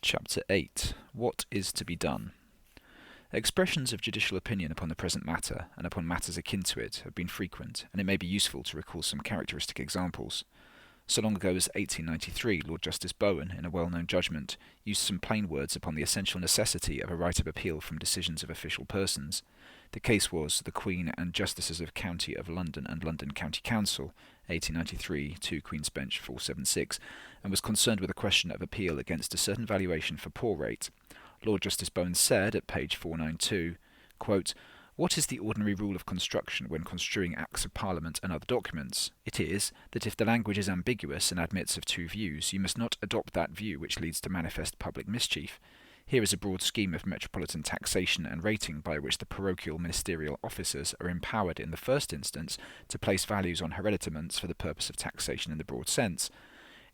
Chapter 8. What is to be done? Expressions of judicial opinion upon the present matter, and upon matters akin to it, have been frequent, and it may be useful to recall some characteristic examples. So long ago as 1893, Lord Justice Bowen, in a well-known judgment, used some plain words upon the essential necessity of a right of appeal from decisions of official persons. The case was the Queen and Justices of County of London and London County Council, 1893, 2 Queen's Bench 476, and was concerned with a question of appeal against a certain valuation for poor rate. Lord Justice Bowen said, at page 492, quote, "What is the ordinary rule of construction when construing Acts of Parliament and other documents? It is, that if the language is ambiguous and admits of two views, you must not adopt that view which leads to manifest public mischief. Here is a broad scheme of metropolitan taxation and rating by which the parochial ministerial officers are empowered in the first instance to place values on hereditaments for the purpose of taxation in the broad sense.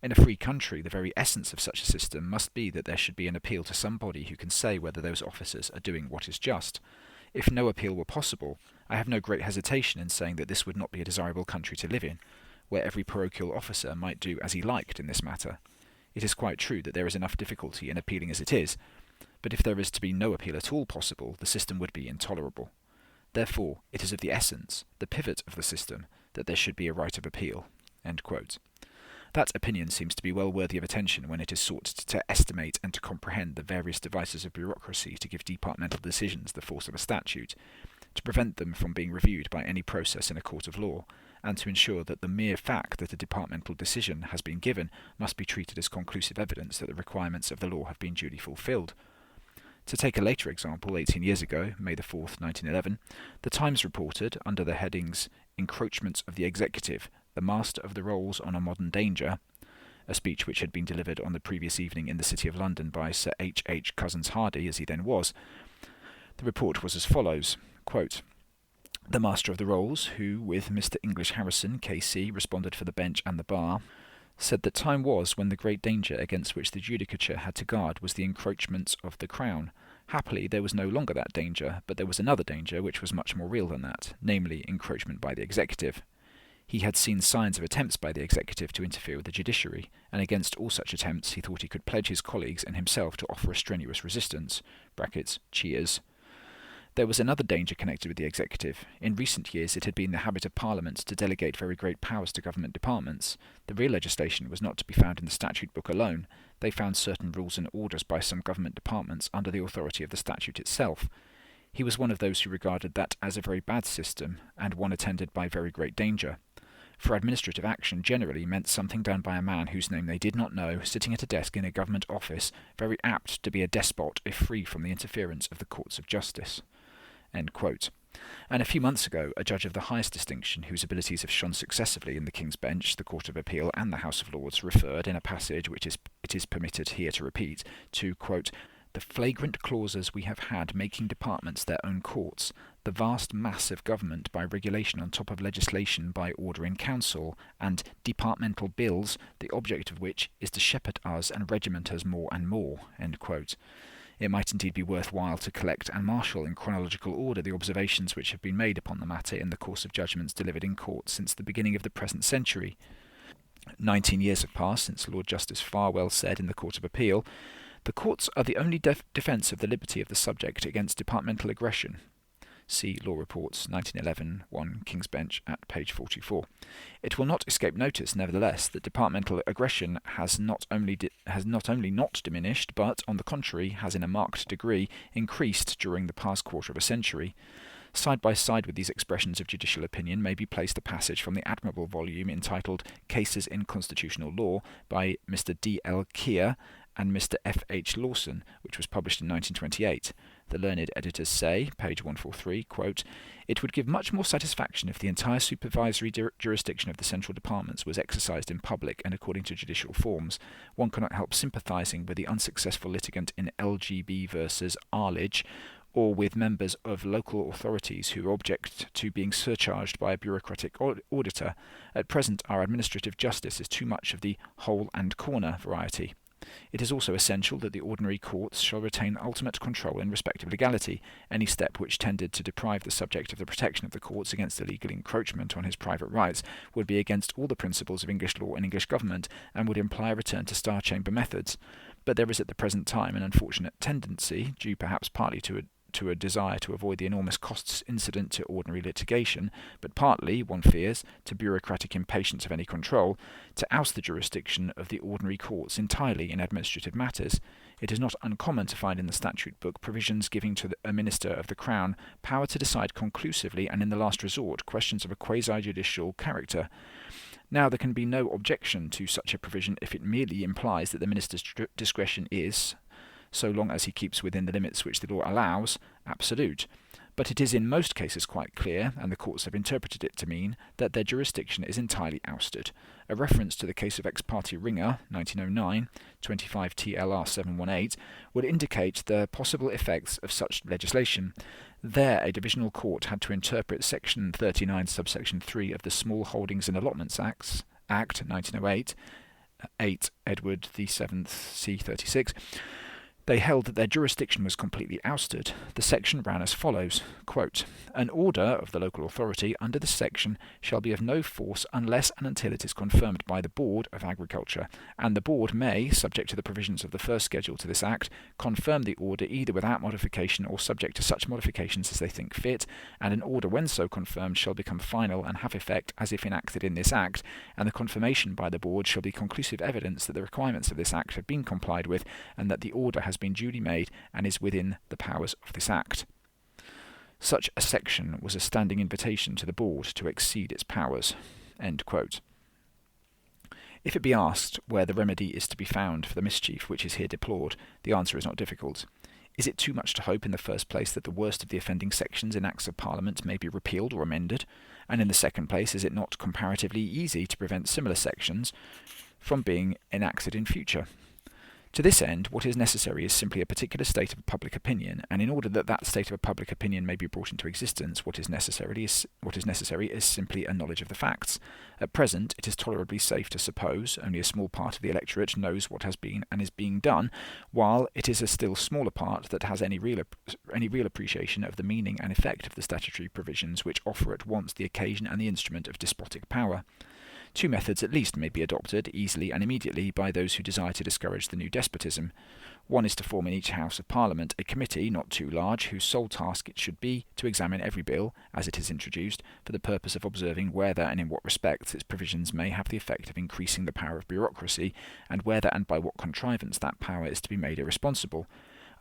In a free country, the very essence of such a system must be that there should be an appeal to somebody who can say whether those officers are doing what is just. If no appeal were possible, I have no great hesitation in saying that this would not be a desirable country to live in, where every parochial officer might do as he liked in this matter. It is quite true that there is enough difficulty in appealing as it is, but if there is to be no appeal at all possible, the system would be intolerable. Therefore, it is of the essence, the pivot of the system, that there should be a right of appeal." End quote. That opinion seems to be well worthy of attention when it is sought to estimate and to comprehend the various devices of bureaucracy to give departmental decisions the force of a statute, to prevent them from being reviewed by any process in a court of law, and to ensure that the mere fact that a departmental decision has been given must be treated as conclusive evidence that the requirements of the law have been duly fulfilled. To take a later example, 18 years ago, May the 4th, 1911, the Times reported, under the headings "Encroachments of the Executive, the Master of the Rolls on a Modern Danger," a speech which had been delivered on the previous evening in the City of London by Sir H. H. Cousins Hardy, as he then was. The report was as follows, quote, "The Master of the Rolls, who, with Mr. English Harrison, K.C., responded for the bench and the bar, said that time was when the great danger against which the judicature had to guard was the encroachments of the Crown. Happily, there was no longer that danger, but there was another danger which was much more real than that, namely, encroachment by the executive. He had seen signs of attempts by the executive to interfere with the judiciary, and against all such attempts he thought he could pledge his colleagues and himself to offer a strenuous resistance. (Cheers). There was another danger connected with the executive. In recent years it had been the habit of Parliament to delegate very great powers to government departments. The real legislation was not to be found in the statute book alone. They found certain rules and orders by some government departments under the authority of the statute itself. He was one of those who regarded that as a very bad system, and one attended by very great danger. For administrative action generally meant something done by a man whose name they did not know, sitting at a desk in a government office, very apt to be a despot if free from the interference of the courts of justice." End quote. And a few months ago, a judge of the highest distinction, whose abilities have shone successively in the King's Bench, the Court of Appeal, and the House of Lords, referred, in a passage which it is permitted here to repeat, to, quote, "the flagrant clauses we have had making departments their own courts, the vast mass of government by regulation on top of legislation by order in council, and departmental bills, the object of which is to shepherd us and regiment us more and more." End quote. It might indeed be worthwhile to collect and marshal in chronological order the observations which have been made upon the matter in the course of judgments delivered in court since the beginning of the present century. 19 years have passed since Lord Justice Farwell said in the Court of Appeal, "The courts are the only defence of the liberty of the subject against departmental aggression." See Law Reports, 1911, 1 King's Bench, at page 44. It will not escape notice, nevertheless, that departmental aggression has not only not diminished, but, on the contrary, has in a marked degree increased during the past quarter of a century. Side by side with these expressions of judicial opinion may be placed a passage from the admirable volume entitled "Cases in Constitutional Law" by Mr. D. L. Keir and Mr. F. H. Lawson, which was published in 1928. The learned editors say, page 143, quote, "It would give much more satisfaction if the entire supervisory jurisdiction of the central departments was exercised in public and according to judicial forms. One cannot help sympathising with the unsuccessful litigant in L.G.B. versus Arledge, or with members of local authorities who object to being surcharged by a bureaucratic auditor. At present our administrative justice is too much of the hole and corner variety. It is also essential that the ordinary courts shall retain ultimate control in respect of legality. Any step which tended to deprive the subject of the protection of the courts against illegal encroachment on his private rights would be against all the principles of English law and English government, and would imply a return to Star Chamber methods. but there is at the present time an unfortunate tendency, due perhaps partly to a desire to avoid the enormous costs incident to ordinary litigation, but partly, one fears, to bureaucratic impatience of any control, to oust the jurisdiction of the ordinary courts entirely in administrative matters. It is not uncommon to find in the statute book provisions giving to a minister of the Crown power to decide conclusively and in the last resort questions of a quasi-judicial character. Now there can be no objection to such a provision if it merely implies that the minister's discretion is, so long as he keeps within the limits which the law allows, absolute. But it is in most cases quite clear, and the courts have interpreted it to mean, that their jurisdiction is entirely ousted. A reference to the case of Ex parte Ringer, 1909, 25 TLR 718, would indicate the possible effects of such legislation. There, a divisional court had to interpret Section 39, subsection 3 of the Small Holdings and Allotments Act, 1908, 8 Edward the 7th C36. They held that their jurisdiction was completely ousted. The section ran as follows, quote, "An order of the local authority under this section shall be of no force unless and until it is confirmed by the Board of Agriculture, and the Board may, subject to the provisions of the first schedule to this Act, confirm the order either without modification or subject to such modifications as they think fit, and an order when so confirmed shall become final and have effect as if enacted in this Act, and the confirmation by the Board shall be conclusive evidence that the requirements of this Act have been complied with, and that the order has been duly made and is within the powers of this Act." Such a section was a standing invitation to the Board to exceed its powers. End quote. If it be asked where the remedy is to be found for the mischief which is here deplored, the answer is not difficult. Is it too much to hope in the first place that the worst of the offending sections in Acts of Parliament may be repealed or amended? And in the second place, is it not comparatively easy to prevent similar sections from being enacted in future? To this end, what is necessary is simply a particular state of public opinion, and in order that that state of public opinion may be brought into existence, what is necessary is simply a knowledge of the facts. At present, it is tolerably safe to suppose only a small part of the electorate knows what has been and is being done, while it is a still smaller part that has any real appreciation of the meaning and effect of the statutory provisions which offer at once the occasion and the instrument of despotic power. Two methods at least may be adopted, easily and immediately, by those who desire to discourage the new despotism. One is to form in each House of Parliament a committee, not too large, whose sole task it should be to examine every bill, as it is introduced, for the purpose of observing whether and in what respects its provisions may have the effect of increasing the power of bureaucracy, and whether and by what contrivance that power is to be made irresponsible.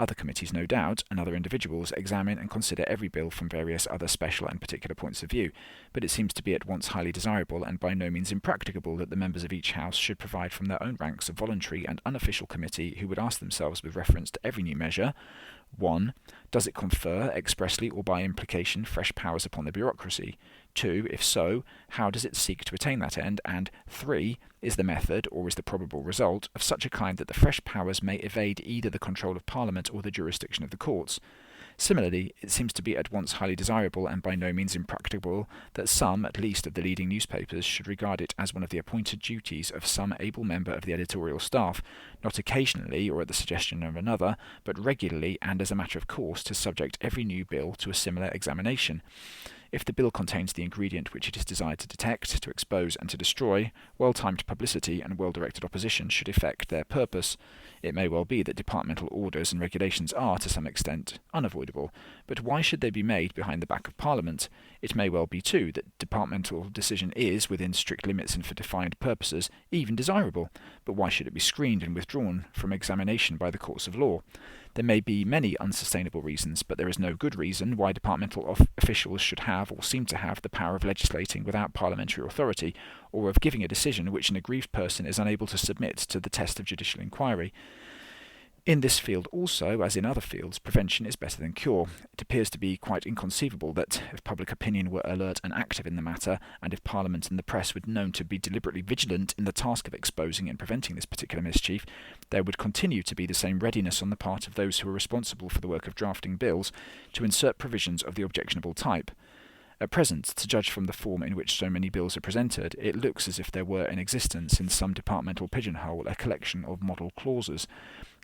Other committees, no doubt, and other individuals examine and consider every bill from various other special and particular points of view, but it seems to be at once highly desirable and by no means impracticable that the members of each House should provide from their own ranks a voluntary and unofficial committee who would ask themselves with reference to every new measure, 1. Does it confer, expressly or by implication, fresh powers upon the bureaucracy? 2. If so, how does it seek to attain that end? And 3. Is the method, or is the probable result, of such a kind that the fresh powers may evade either the control of Parliament or the jurisdiction of the courts? Similarly, it seems to be at once highly desirable and by no means impracticable that some, at least, of the leading newspapers should regard it as one of the appointed duties of some able member of the editorial staff, not occasionally or at the suggestion of another, but regularly and as a matter of course to subject every new bill to a similar examination. If the bill contains the ingredient which it is desired to detect, to expose and to destroy, well-timed publicity and well-directed opposition should effect their purpose. It may well be that departmental orders and regulations are, to some extent, unavoidable, but why should they be made behind the back of Parliament? It may well be, too, that departmental decision is, within strict limits and for defined purposes, even desirable, but why should it be screened and withdrawn from examination by the courts of law? There may be many unsustainable reasons, but there is no good reason why departmental officials should have, or seem to have, the power of legislating without parliamentary authority, or of giving a decision which an aggrieved person is unable to submit to the test of judicial inquiry. In this field also, as in other fields, prevention is better than cure. It appears to be quite inconceivable that, if public opinion were alert and active in the matter, and if Parliament and the press were known to be deliberately vigilant in the task of exposing and preventing this particular mischief, there would continue to be the same readiness on the part of those who are responsible for the work of drafting bills to insert provisions of the objectionable type. At present, to judge from the form in which so many bills are presented, it looks as if there were in existence in some departmental pigeonhole a collection of model clauses.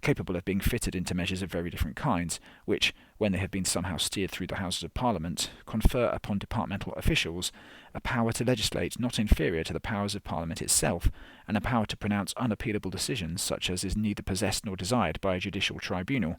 capable of being fitted into measures of very different kinds, which, when they have been somehow steered through the Houses of Parliament, confer upon departmental officials a power to legislate not inferior to the powers of Parliament itself, and a power to pronounce unappealable decisions such as is neither possessed nor desired by a judicial tribunal.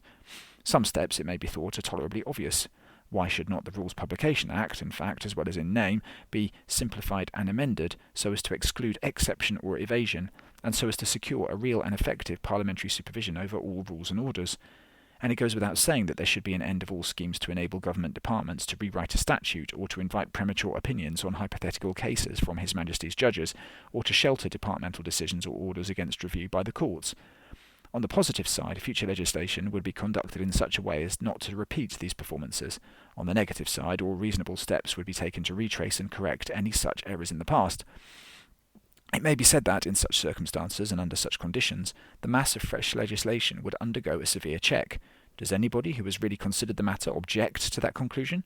Some steps, it may be thought, are tolerably obvious. Why should not the Rules Publication Act, in fact, as well as in name, be simplified and amended so as to exclude exception or evasion, and so as to secure a real and effective parliamentary supervision over all rules and orders? And it goes without saying that there should be an end of all schemes to enable government departments to rewrite a statute or to invite premature opinions on hypothetical cases from His Majesty's judges, or to shelter departmental decisions or orders against review by the courts. On the positive side, future legislation would be conducted in such a way as not to repeat these performances. On the negative side, all reasonable steps would be taken to retrace and correct any such errors in the past. It may be said that, in such circumstances and under such conditions, the mass of fresh legislation would undergo a severe check. Does anybody who has really considered the matter object to that conclusion?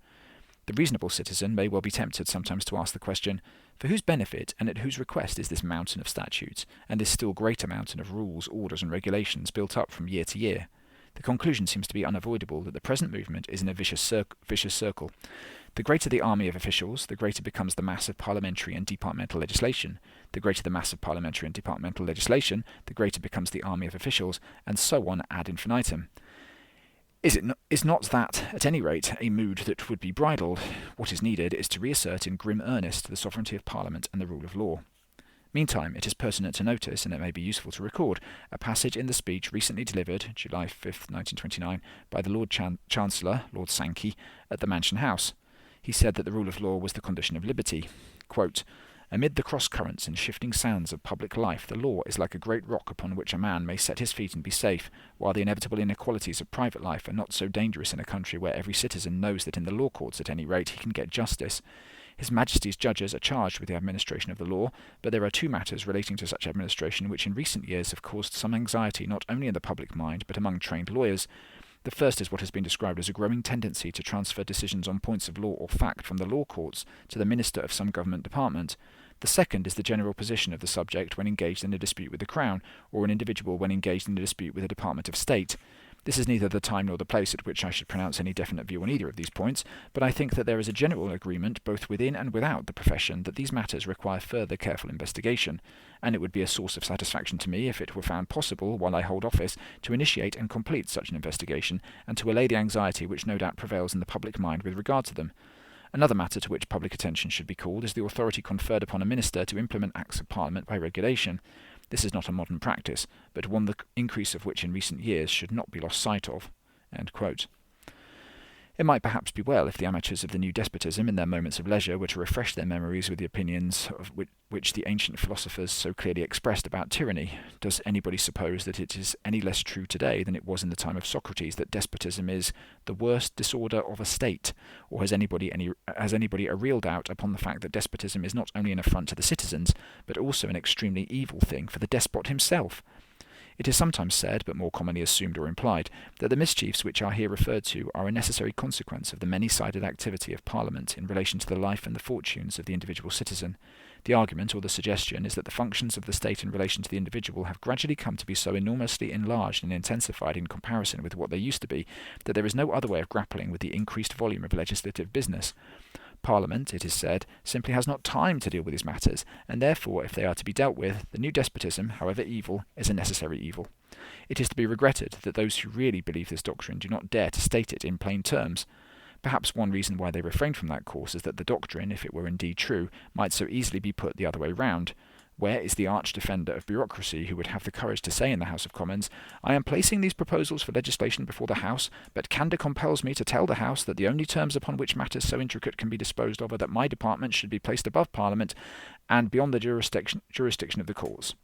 The reasonable citizen may well be tempted sometimes to ask the question, for whose benefit and at whose request is this mountain of statutes, and this still greater mountain of rules, orders, and regulations built up from year to year? The conclusion seems to be unavoidable that the present movement is in a vicious circle. The greater the army of officials, the greater becomes the mass of parliamentary and departmental legislation. The greater the mass of parliamentary and departmental legislation, the greater becomes the army of officials, and so on ad infinitum. Is not that, at any rate, a mood that would be bridled? What is needed is to reassert in grim earnest the sovereignty of Parliament and the rule of law. Meantime, it is pertinent to notice, and it may be useful to record, a passage in the speech recently delivered, July 5, 1929, by the Lord Chancellor, Lord Sankey, at the Mansion House. He said that the rule of law was the condition of liberty. Quote, "Amid the cross-currents and shifting sands of public life, the law is like a great rock upon which a man may set his feet and be safe, while the inevitable inequalities of private life are not so dangerous in a country where every citizen knows that in the law courts, at any rate, he can get justice. His Majesty's judges are charged with the administration of the law, but there are two matters relating to such administration which in recent years have caused some anxiety not only in the public mind, but among trained lawyers. The first is what has been described as a growing tendency to transfer decisions on points of law or fact from the law courts to the minister of some government department. The second is the general position of the subject when engaged in a dispute with the Crown, or an individual when engaged in a dispute with a Department of State. This is neither the time nor the place at which I should pronounce any definite view on either of these points, but I think that there is a general agreement both within and without the profession that these matters require further careful investigation, and it would be a source of satisfaction to me if it were found possible, while I hold office, to initiate and complete such an investigation, and to allay the anxiety which no doubt prevails in the public mind with regard to them. Another matter to which public attention should be called is the authority conferred upon a minister to implement Acts of Parliament by regulation. This is not a modern practice, but one the increase of which in recent years should not be lost sight of." End quote. It might perhaps be well if the amateurs of the new despotism, in their moments of leisure, were to refresh their memories with the opinions of which the ancient philosophers so clearly expressed about tyranny. Does anybody suppose that it is any less true today than it was in the time of Socrates that despotism is the worst disorder of a state? Or has anybody a real doubt upon the fact that despotism is not only an affront to the citizens, but also an extremely evil thing for the despot himself? It is sometimes said, but more commonly assumed or implied, that the mischiefs which are here referred to are a necessary consequence of the many-sided activity of Parliament in relation to the life and the fortunes of the individual citizen. The argument or the suggestion is that the functions of the state in relation to the individual have gradually come to be so enormously enlarged and intensified in comparison with what they used to be, that there is no other way of grappling with the increased volume of legislative business. Parliament, it is said, simply has not time to deal with these matters, and therefore, if they are to be dealt with, the new despotism, however evil, is a necessary evil. It is to be regretted that those who really believe this doctrine do not dare to state it in plain terms. Perhaps one reason why they refrain from that course is that the doctrine, if it were indeed true, might so easily be put the other way round. Where is the arch-defender of bureaucracy who would have the courage to say in the House of Commons, "I am placing these proposals for legislation before the House, but candour compels me to tell the House that the only terms upon which matters so intricate can be disposed of are that my department should be placed above Parliament and beyond the jurisdiction of the courts"?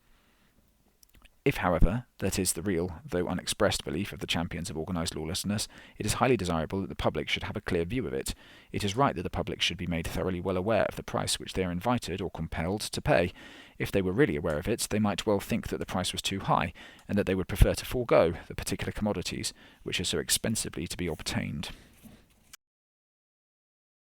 If, however, that is the real, though unexpressed, belief of the champions of organised lawlessness, it is highly desirable that the public should have a clear view of it. It is right that the public should be made thoroughly well aware of the price which they are invited or compelled to pay. If they were really aware of it, they might well think that the price was too high, and that they would prefer to forego the particular commodities which are so expensively to be obtained.